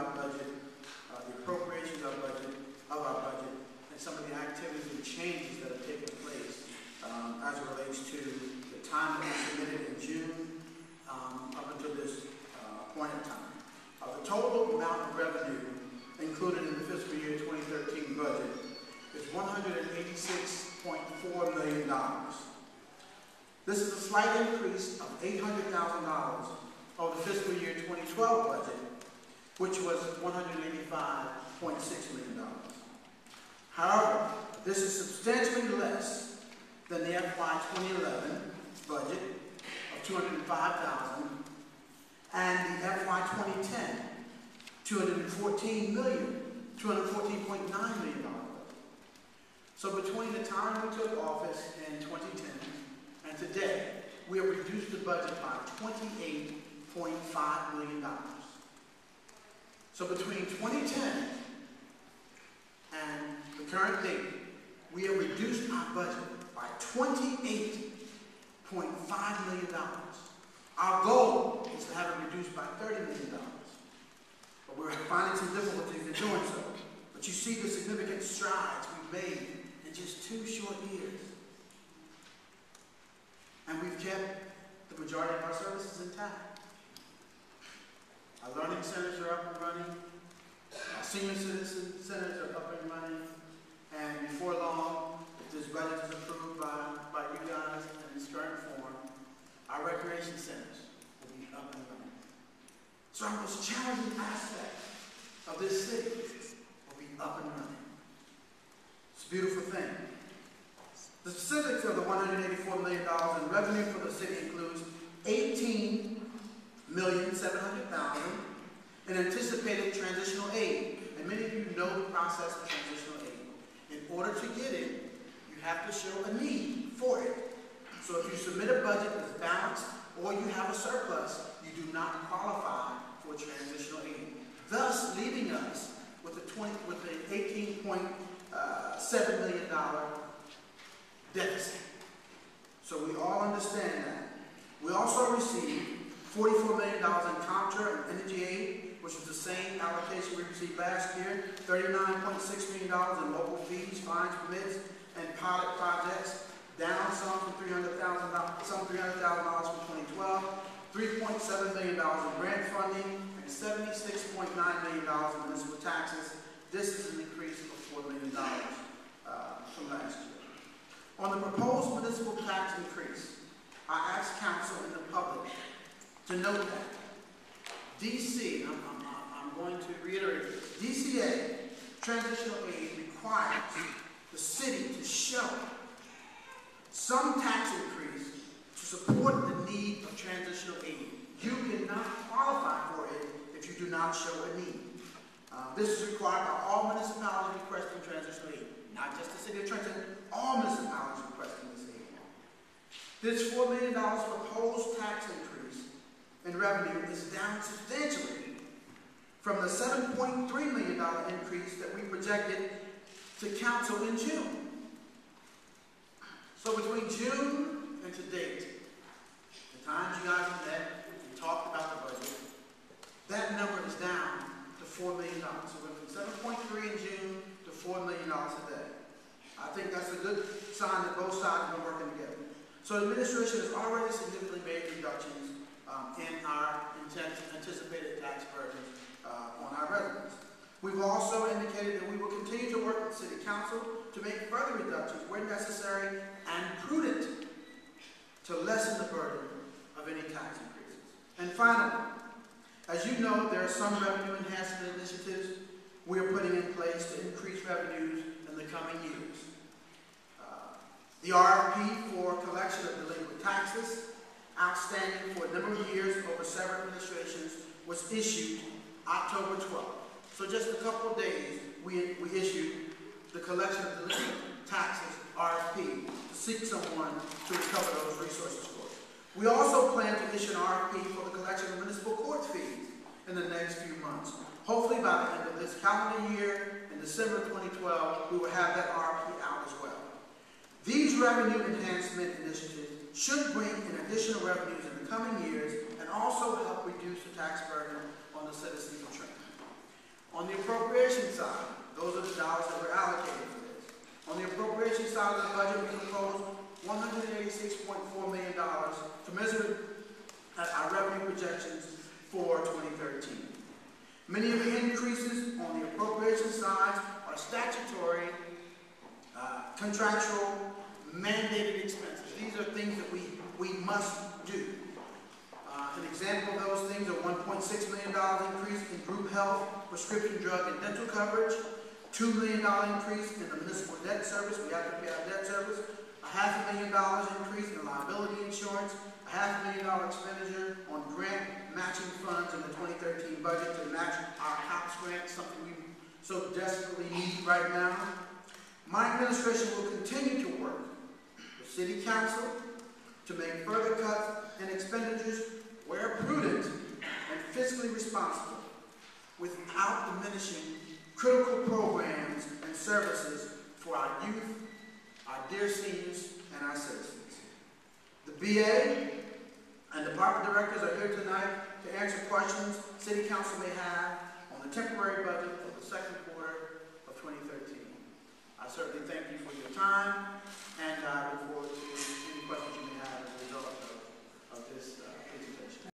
our budget, the appropriations of our budget, and some of the activities and changes that have taken place as it relates to the time that we submitted in June up until this point in time. The total amount of revenue included in the fiscal year 2013 budget is $186.4 million. This is a slight increase of $800,000 over the fiscal year 2012 budget, which was $185.6 million. However, this is substantially less than the F.B.I 2011 budget of $205,000 and the F.B.I 2010 $214.9 million. So between the time we took office in 2010 and today, we have reduced the budget by $28.5 million. So between 2010 and the current date, we have reduced our budget by $28.5 million. Our goal is to have it reduced by $30 million. But we're finding some difficulties in doing so. But you see the significant strides we've made in just 2 short years. And we've kept the majority of our services intact. Our learning centers are up and running. Our senior citizen centers are up and running. And before long, if this budget is approved by you guys in its current form, our recreation centers will be up and running. So our most challenging aspect of this city will be up and running. It's a beautiful thing. The specifics of the $184 million in revenue for the city includes $18,700,000 in anticipated transitional aid. And many of you know the process of transitional aid. In order to get it, you have to show a need for it. So if you submit a budget that's balanced or you have a surplus, you do not qualify for transitional aid, thus leaving us with the $18.7 million deficit. So we all understand that. We also received $44 million in contra and energy aid, which was the same allocation we received last year, $39.6 million in local fees, fines, permits, and pilot projects, down some from $300,000 from 2012, $3.7 million in grant funding, and $76.9 million in municipal taxes. This is an increase of $4 million from last year. On the proposed municipal tax increase, I asked council and the public to note that DC, I'm going to reiterate this, DCA, transitional aid, requires the city to show some tax increase to support the need of transitional aid. You cannot qualify for it if you do not show a need. This is required by all municipalities requesting transitional aid, not just the city of Trenton, all municipalities requesting this aid. This $4 million proposed tax increase in revenue is down substantially from the $7.3 million increase that we projected to council in June. So between June and to date, the times you guys have met, we talked about the budget, that number is down to $4 million. So we went from 7.3 in June to $4 million today. I think that's a good sign that both sides have been working together. So the administration has already significantly made reductions in our anticipated tax burdens on our residents. We've also indicated that we will continue to work with City Council to make further reductions where necessary and prudent to lessen the burden of any tax increases. And finally, as you know, there are some revenue enhancement initiatives we are putting in place to increase revenues in the coming years. The RFP for collection of delinquent taxes, outstanding for a number of years over several administrations, was issued October 12th. So just a couple of days, we issued the collection of delinquent taxes RFP to seek someone to recover those resources for us. We also plan to issue an RFP for the collection of municipal court fees in the next few months. Hopefully by the end of this calendar year, in December 2012, we will have that RFP out as well. These revenue enhancement initiatives should bring in additional revenues in the coming years and also help reduce the tax burden on the citizens of Trenton. On the appropriation side, those are the dollars that were allocated for this. On the appropriation side of the budget, we proposed $186.4 million, commensurate at our revenue projections for 2013. Many of the increases on the appropriation side are statutory, contractual, mandated expenses. These are things that we must do. An example of those things are $1.6 million increase in group health, prescription drug, and dental coverage, $2 million increase in the municipal debt service. We have to pay our debt service. $500,000 increase in liability insurance, $500,000 expenditure on grant matching funds in the 2013 budget to match our HOPS grant, something we so desperately need right now. My administration will continue to work with City Council to make further cuts in expenditures where prudent and fiscally responsible, without diminishing critical programs and services for our youth, our dear seniors, and our citizens. The BA and department directors are here tonight to answer questions City Council may have on the temporary budget for the second quarter of 2013. I certainly thank you for your time, and I look forward to any questions you may have as a result of this